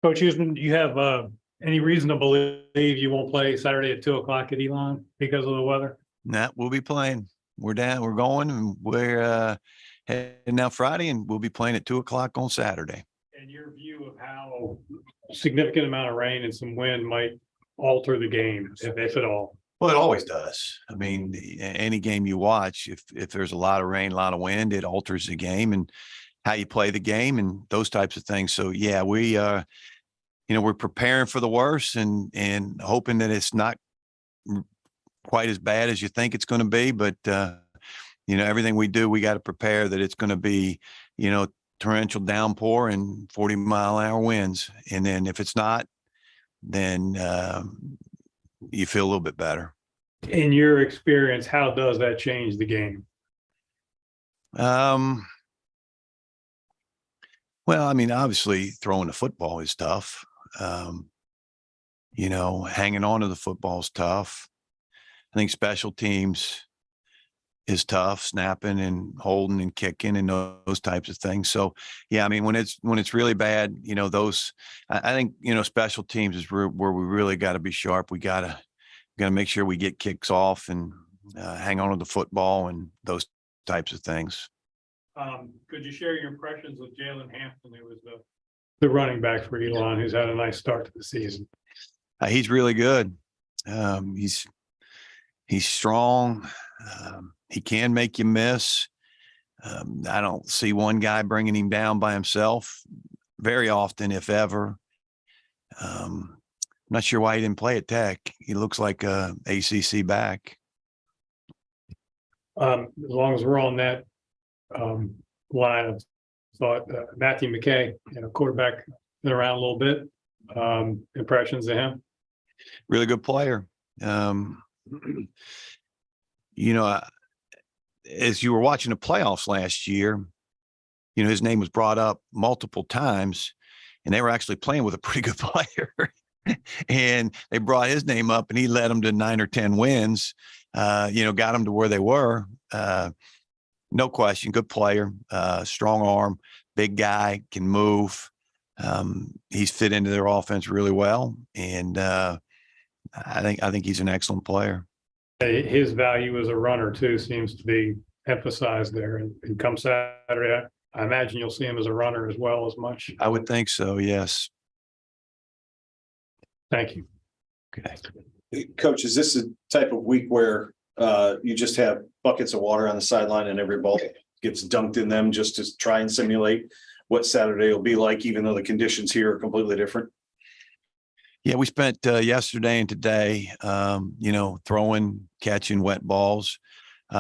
Coach Houston, do you have any reason to believe you won't play Saturday at 2:00 at Elon because of the weather? Nah, we'll be playing. We're down. We're going, and we're heading out Friday, and we'll be playing at 2:00 on Saturday. And your view of how significant amount of rain and some wind might alter the game, if at all? Well, it always does. I mean, any game you watch, if there's a lot of rain, a lot of wind, it alters the game and how you play the game and those types of things. So yeah, we're preparing for the worst and hoping that it's not quite as bad as you think it's going to be. But everything we do, we got to prepare that it's going to be, torrential downpour and 40-mile-an-hour winds. And then if it's not, then you feel a little bit better. In your experience, how does that change the game? Well, I mean, obviously throwing the football is tough. Hanging on to the football is tough. I think special teams is tough, snapping and holding and kicking and those types of things. So yeah, I mean, when it's really bad, I think, special teams is where we really got to be sharp. We got to make sure we get kicks off and hang on to the football and those types of things. Could you share your impressions with Jalen Hampton, who was the running back for Elon, who's had a nice start to the season? He's really good. He's strong. He can make you miss. I don't see one guy bringing him down by himself very often, if ever. I'm not sure why he didn't play at Tech. He looks like a ACC back. As long as we're on that line of thought, Matthew Mckay, quarterback, been around a little bit. Impressions of him? Really good player. As you were watching the playoffs last year, his name was brought up multiple times, and they were actually playing with a pretty good player. And they brought his name up, and he led them to 9 or 10 wins, got them to where they were. No question, good player, strong arm, big guy, can move. He's fit into their offense really well. And I think he's an excellent player. His value as a runner too seems to be emphasized there. And come Saturday, I imagine you'll see him as a runner as well as much. I would think so. Yes. Thank you. Okay. Coach, is this a type of week where you just have buckets of water on the sideline and every ball gets dunked in them just to try and simulate what Saturday will be like, even though the conditions here are completely different? Yeah, we spent yesterday and today, throwing, catching wet balls. We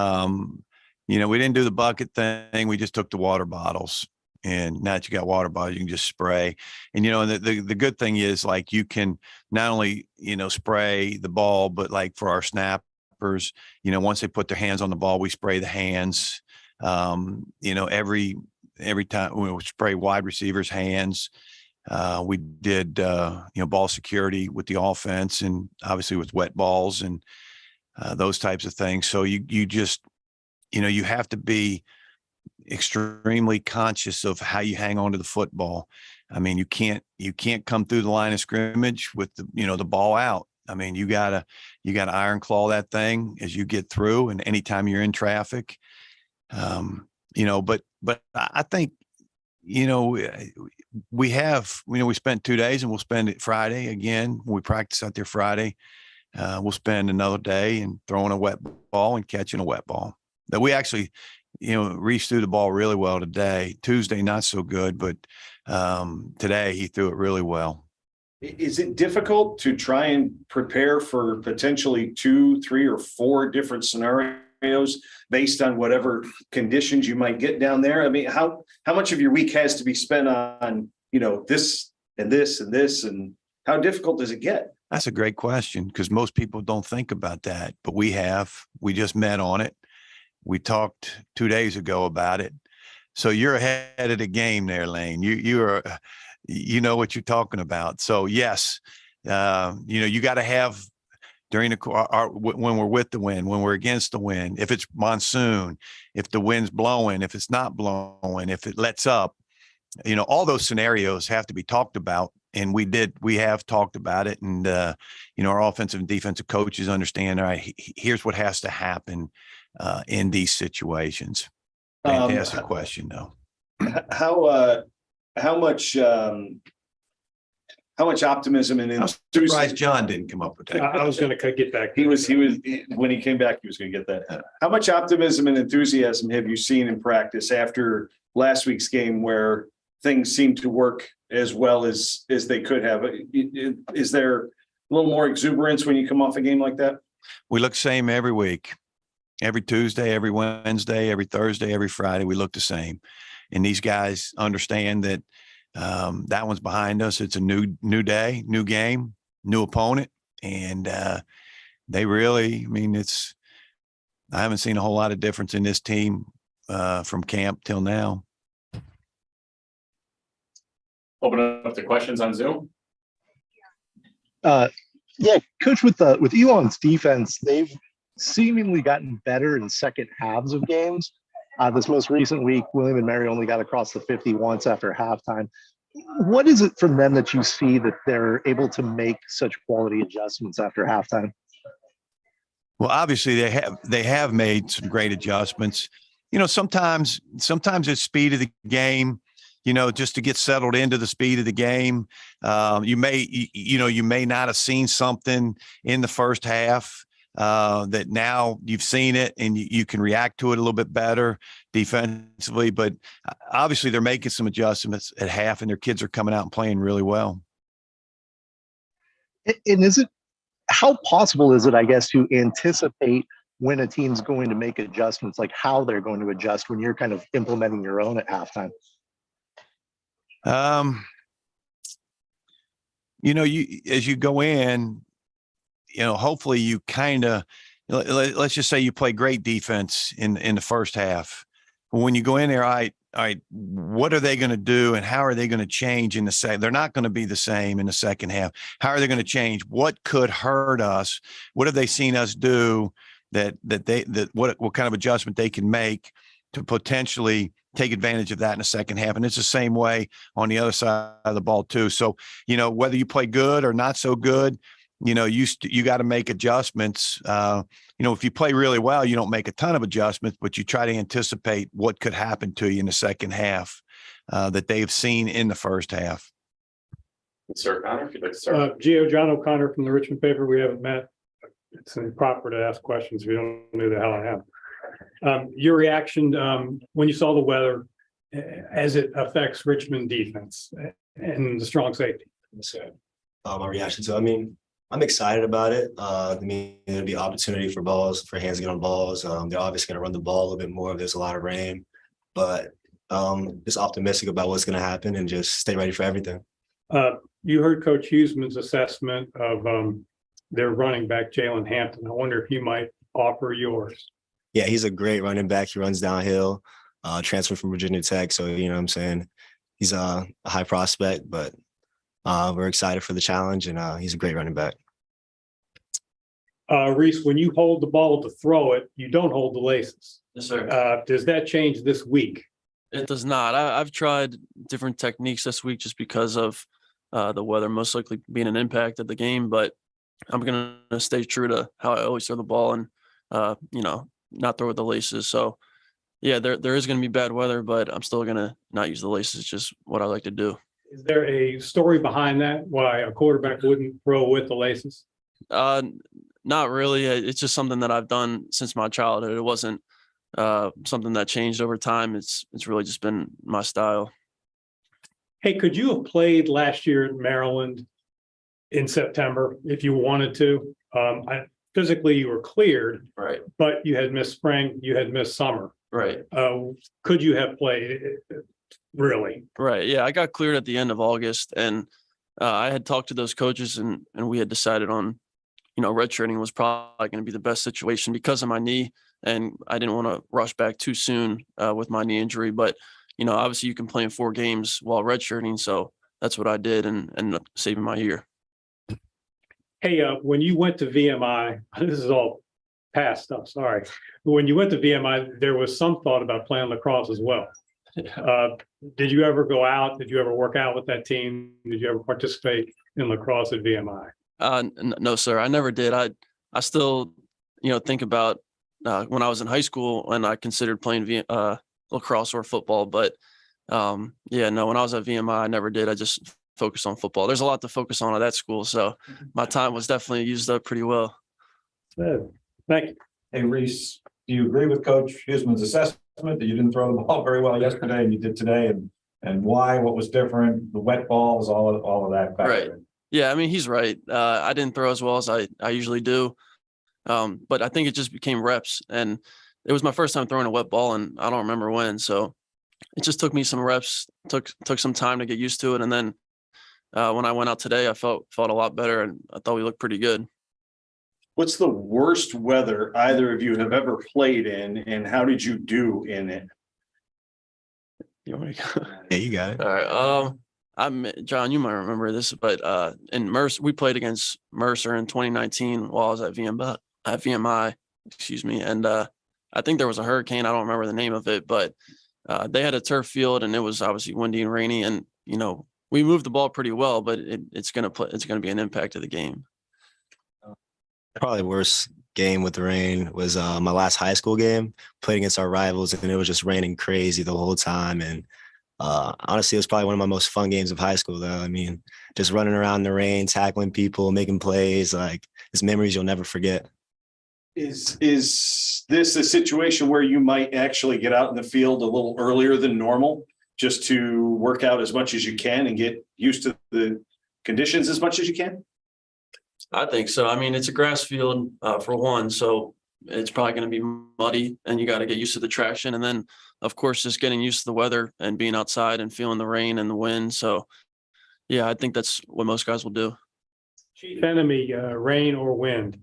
didn't do the bucket thing. We just took the water bottles, and now that you got water bottles, you can just spray. And, the good thing is, like, you can not only, spray the ball, but like for our snappers, once they put their hands on the ball, we spray the hands. Every time we spray wide receivers' hands. We did, ball security with the offense and obviously with wet balls and those types of things. So you just, you have to be extremely conscious of how you hang on to the football. I mean, you can't come through the line of scrimmage with the ball out. I mean, you gotta iron claw that thing as you get through, and anytime you're in traffic, but I think, we spent 2 days, and we'll spend it Friday again. We practice out there Friday. We'll spend another day and throwing a wet ball and catching a wet ball. That we actually, Reese threw the ball really well today. Tuesday, not so good, but today he threw it really well. Is it difficult to try and prepare for potentially 2, 3, or 4 different scenarios based on whatever conditions you might get down there? I mean, how much of your week has to be spent on, this and this and this, and how difficult does it get? That's a great question, because most people don't think about that, but we just met on it. We talked 2 days ago about it. So you're ahead of the game there, Lane. You know what you're talking about. So yes, you got to have during when we're with the wind, when we're against the wind, if it's monsoon, if the wind's blowing, if it's not blowing, if it lets up, all those scenarios have to be talked about. And we have talked about it. And, our offensive and defensive coaches understand, all right, here's what has to happen in these situations. Fantastic question, though. How much optimism and I'm surprised John didn't come up with that. I was going to get back. He was when he came back, he was going to get that. How much optimism and enthusiasm have you seen in practice after last week's game where things seemed to work as well as they could have? Is there a little more exuberance when you come off a game like that? We look the same every week, every Tuesday, every Wednesday, every Thursday, every Friday. We look the same. And these guys understand that that one's behind us. It's a new day, new game, new opponent. And they really, I haven't seen a whole lot of difference in this team from camp till now. Open up to questions on Zoom. Yeah, Coach, with Elon's defense, they've seemingly gotten better in second halves of games. This most recent week, William and Mary only got across the 50 once after halftime. What is it from them that you see that they're able to make such quality adjustments after halftime? Well, obviously they have made some great adjustments. Sometimes it's speed of the game. Just to get settled into the speed of the game. You may not have seen something in the first half that now you've seen it and you can react to it a little bit better defensively. But obviously they're making some adjustments at half and their kids are coming out and playing really well. And how possible is it, I guess, to anticipate when a team's going to make adjustments, like how they're going to adjust when you're kind of implementing your own at halftime? As you go in, hopefully you kind of, let's just say you play great defense in the first half. But when you go in there, all right, what are they going to do and how are they going to change in the second? They're not going to be the same in the second half. How are they going to change? What could hurt us? What have they seen us do that what kind of adjustment they can make to potentially take advantage of that in the second half? And it's the same way on the other side of the ball too. So, whether you play good or not so good, you got to make adjustments. If you play really well, you don't make a ton of adjustments, but you try to anticipate what could happen to you in the second half that they've seen in the first half. Sir Connor, if you'd like to start. John O'Connor from the Richmond paper. We haven't met. It's improper to ask questions if you don't know who the hell I am. Your reaction when you saw the weather as it affects Richmond defense and the strong safety? My reaction to it, I'm excited about it. There'll be opportunity for hands to get on balls. They're obviously going to run the ball a little bit more. There's a lot of rain, but just optimistic about what's going to happen and just stay ready for everything. You heard Coach Huseman's assessment of their running back, Jalen Hampton. I wonder if you might offer yours. Yeah, he's a great running back. He runs downhill, transferred from Virginia Tech. So, he's a high prospect, but we're excited for the challenge, and he's a great running back. Reese, when you hold the ball to throw it, you don't hold the laces. Yes, sir. Does that change this week? It does not. I've tried different techniques this week just because of the weather most likely being an impact of the game, but I'm going to stay true to how I always throw the ball and, not throw with the laces. So, yeah, there is going to be bad weather, but I'm still going to not use the laces. It's just what I like to do. Is there a story behind that, why a quarterback wouldn't throw with the laces? Not really. It's just something that I've done since my childhood. It wasn't something that changed over time. It's really just been my style. Hey, could you have played last year at Maryland in September if you wanted to? Physically, you were cleared, Right. but you had missed spring, you had missed summer. Right. Could you have played? Really? Right. Yeah, I got cleared at the end of August, and I had talked to those coaches, and we had decided on, redshirting was probably going to be the best situation because of my knee, and I didn't want to rush back too soon with my knee injury. But obviously, you can play in 4 games while redshirting, so that's what I did, and ended up saving my year. Hey, when you went to VMI, this is all past stuff. Sorry. When you went to VMI, there was some thought about playing lacrosse as well. Did you ever go out? Did you ever work out with that team? Did you ever participate in lacrosse at VMI? No, sir, I never did. I still, think about when I was in high school and I considered playing lacrosse or football, but yeah, no, when I was at VMI, I never did. I just focused on football. There's a lot to focus on at that school, so my time was definitely used up pretty well. Good. Thank you. Hey, Reese, do you agree with Coach Huseman's assessment that you didn't throw the ball very well yesterday and you did today? And why? What was different? The wet balls, all of that. Right. Yeah, I mean, he's right. I didn't throw as well as I usually do. But I think it just became reps, and it was my first time throwing a wet ball, and I don't remember when. So it just took me some reps, took some time to get used to it. And then when I went out today, I felt a lot better, and I thought we looked pretty good. What's the worst weather either of you have ever played in, and how did you do in it? You want to go? Yeah, you got it. All right. John, you might remember this, but in Mercer, we played against Mercer in 2019 while I was at VMI, excuse me. And I think there was a hurricane. I don't remember the name of it, but they had a turf field and it was obviously windy and rainy. And, we moved the ball pretty well, but it's going to be an impact to the game. Probably worst game with the rain was my last high school game. Played against our rivals, and it was just raining crazy the whole time. And honestly, it was probably one of my most fun games of high school, though. I mean, just running around in the rain, tackling people, making plays, like it's memories you'll never forget. Is this a situation where you might actually get out in the field a little earlier than normal just to work out as much as you can and get used to the conditions as much as you can? I think so. I mean, it's a grass field for one, so it's probably going to be muddy and you got to get used to the traction. And then, of course, just getting used to the weather and being outside and feeling the rain and the wind. So, yeah, I think that's what most guys will do. Chief enemy, rain or wind?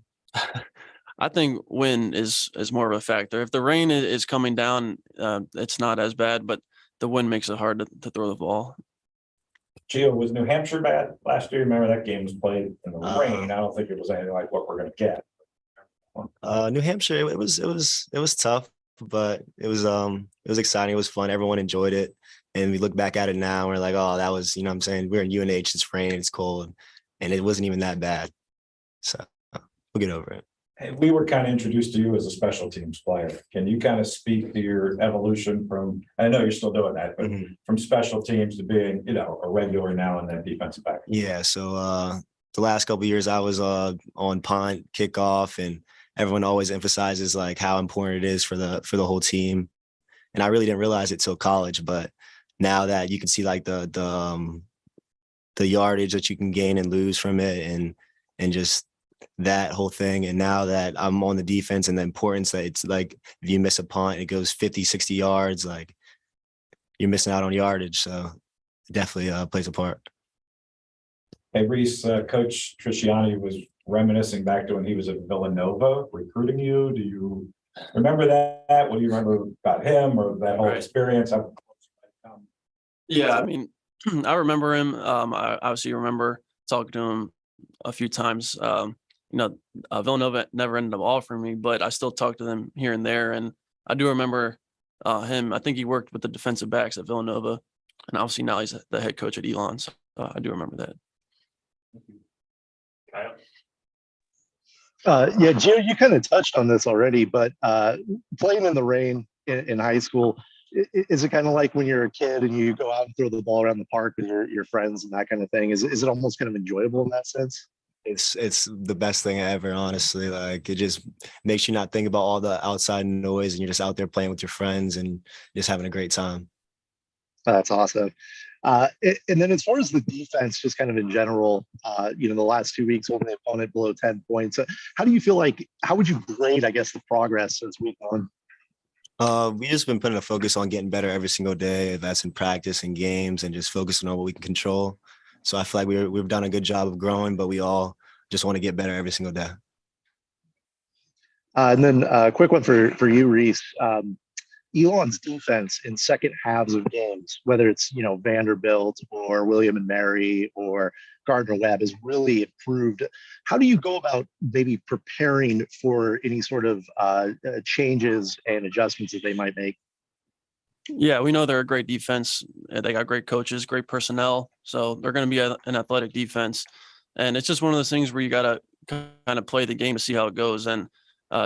I think wind is more of a factor. If the rain is coming down, it's not as bad, but the wind makes it hard to throw the ball. Gio, was New Hampshire bad last year? Remember that game was played in the rain. I don't think it was anything like what we're going to get. New Hampshire, it was tough, but it was exciting. It was fun. Everyone enjoyed it. And we look back at it now, and we're like, oh, that was, what I'm saying? We're in UNH, it's raining, it's cold, and it wasn't even that bad. So we'll get over it. Hey, we were kind of introduced to you as a special teams player. Can you kind of speak to your evolution from, I know you're still doing that, but from special teams to being, a regular now in that defensive back? Yeah. So the last couple of years I was on punt, kickoff, and everyone always emphasizes like how important it is for the whole team. And I really didn't realize it till college, but now that you can see like the yardage that you can gain and lose from it and just that whole thing. And now that I'm on the defense and the importance that it's like, if you miss a punt, it goes 50, 60 yards, like you're missing out on yardage. So it definitely plays a part. Hey, Reese, Coach Trisciani was reminiscing back to when he was at Villanova recruiting you. Do you remember that? What do you remember about him or that whole experience? Yeah, I mean, I remember him. I obviously remember talking to him a few times. Villanova never ended up offering me, but I still talk to them here and there. And I do remember him. I think he worked with the defensive backs at Villanova, and obviously now he's the head coach at Elon. So I do remember that. Yeah, Gio, you kind of touched on this already, but playing in the rain in high school, is it kind of like when you're a kid and you go out and throw the ball around the park with your friends and that kind of thing? Is it almost kind of enjoyable in that sense? It's the best thing ever, honestly. Like it just makes you not think about all the outside noise and you're just out there playing with your friends and just having a great time. That's awesome. And then as far as the defense, just kind of in general, the last 2 weeks holding the opponent below 10 points, how do you feel like, how would you grade, I guess, the progress since week one? We just been putting a focus on getting better every single day. That's in practice and games and just focusing on what we can control. So I feel like we've done a good job of growing, but we all just want to get better every single day. And then a quick one for you, Reese. Elon's defense in second halves of games, whether it's, Vanderbilt or William and Mary or Gardner Webb, has really improved. How do you go about maybe preparing for any sort of changes and adjustments that they might make? Yeah, we know they're a great defense. They got great coaches, great personnel. So they're going to be an athletic defense. And it's just one of those things where you got to kind of play the game to see how it goes and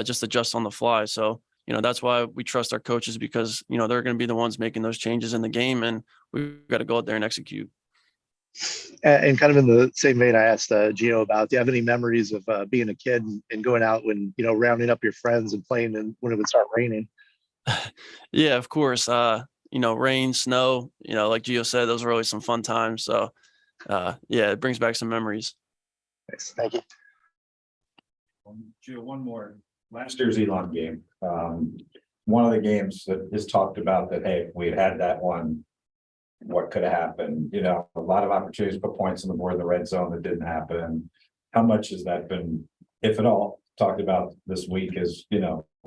just adjust on the fly. So, that's why we trust our coaches because, they're going to be the ones making those changes in the game and we've got to go out there and execute. And kind of in the same vein, I asked Gio about, do you have any memories of being a kid and going out when, rounding up your friends and playing and when it would start raining? Yeah, of course. Rain, snow, like Gio said, those were always some fun times. So, yeah, it brings back some memories. Thanks. Thank you. Gio, one more. Last year's Elon game. One of the games that is talked about that, hey, if we had that one, what could have happened? A lot of opportunities to put points on the board in the red zone that didn't happen. How much has that been, if at all, talked about this week is,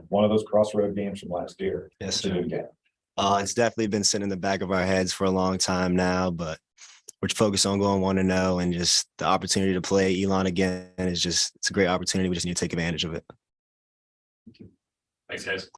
one of those crossroad games from last year? Yes, It's a sir. good game. It's definitely been sitting in the back of our heads for a long time now, but we're focused on going 1-0 and just the opportunity to play Elon again is it's a great opportunity. We just need to take advantage of it. Thanks, guys.